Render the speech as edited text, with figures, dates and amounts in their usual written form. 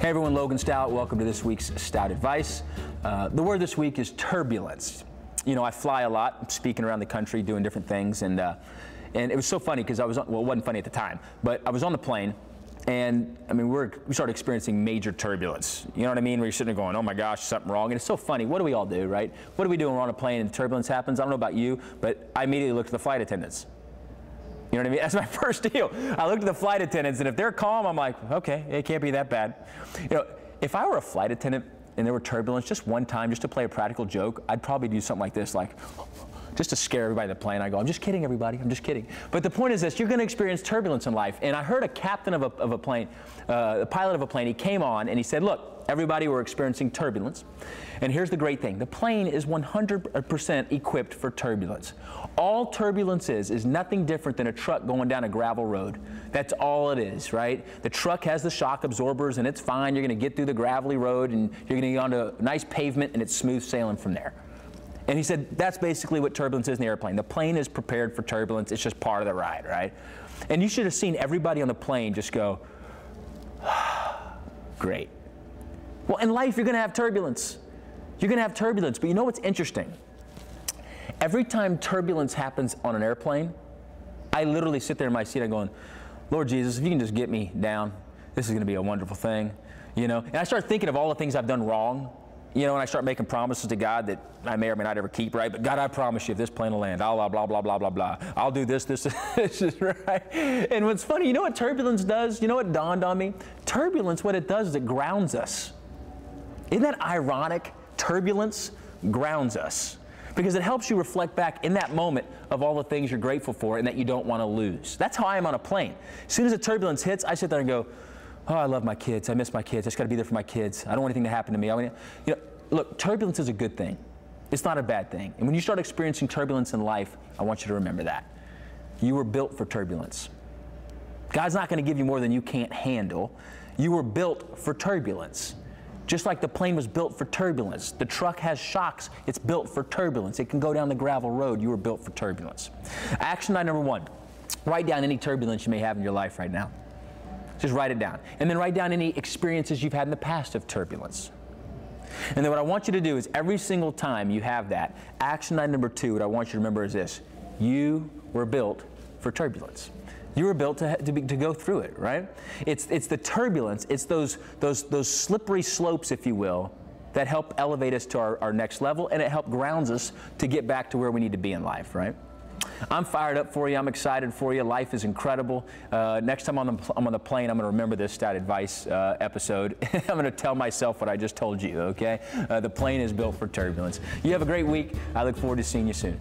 Hey everyone, Logan Stout. Welcome to this week's Stout Advice. The word this week is turbulence. You know, I fly a lot, speaking around the country, doing different things, and it was so funny because I was, well, it wasn't funny at the time, but I was on the plane, and I mean, we started experiencing major turbulence. You know what I mean? Where you're sitting there going, oh my gosh, something wrong. And it's so funny. What do we all do, right? What do we do when we're on a plane and turbulence happens? I don't know about you, but I immediately looked at the flight attendants. You know what I mean? That's my first deal. I looked at the flight attendants, and if they're calm, I'm like, okay, it can't be that bad. You know, if I were a flight attendant and there were turbulence just one time, just to play a practical joke, I'd probably do something like this, like, just to scare everybody in the plane. I go, I'm just kidding, everybody. I'm just kidding. But the point is this: you're going to experience turbulence in life. And I heard a captain of a plane, the pilot of a plane, he came on and he said, look, everybody, we're experiencing turbulence. And here's the great thing. The plane is 100% equipped for turbulence. All turbulence is nothing different than a truck going down a gravel road. That's all it is, right? The truck has the shock absorbers and it's fine. You're going to get through the gravelly road and you're going to get onto a nice pavement and it's smooth sailing from there. And he said that's basically what turbulence is in the airplane. The plane is prepared for turbulence. It's just part of the ride, right? And you should have seen everybody on the plane just go, great. Well, in life, you're going to have turbulence. You're going to have turbulence. But you know what's interesting? Every time turbulence happens on an airplane, I literally sit there in my seat and going, Lord Jesus, if you can just get me down, this is going to be a wonderful thing. You know? And I start thinking of all the things I've done wrong. You know, and I start making promises to God that I may or may not ever keep, right? But God, I promise you, if this plane will land, blah, blah, blah, blah, blah, blah. I'll do this, this, right? And what's funny, you know what turbulence does? You know what dawned on me? Turbulence, what it does is it grounds us. Isn't that ironic? Turbulence grounds us because it helps you reflect back in that moment of all the things you're grateful for and that you don't want to lose. That's how I am on a plane. As soon as the turbulence hits, I sit there and go, oh, I love my kids. I miss my kids. I just got to be there for my kids. I don't want anything to happen to me. You know, look, turbulence is a good thing. It's not a bad thing. And when you start experiencing turbulence in life, I want you to remember that. You were built for turbulence. God's not going to give you more than you can't handle. You were built for turbulence. Just like the plane was built for turbulence. The truck has shocks. It's built for turbulence. It can go down the gravel road. You were built for turbulence. Action item number one, write down any turbulence you may have in your life right now. Just write it down. And then write down any experiences you've had in the past of turbulence. And then what I want you to do is every single time you have that, action item number two, what I want you to remember is this: you were built for turbulence. You were built to go through it, right? It's the turbulence, it's those slippery slopes, if you will, that help elevate us to our next level, and it help grounds us to get back to where we need to be in life, right? I'm fired up for you. I'm excited for you. Life is incredible. Next time I'm on the plane, I'm going to remember this Stout Advice episode. I'm going to tell myself what I just told you, okay? The plane is built for turbulence. You have a great week. I look forward to seeing you soon.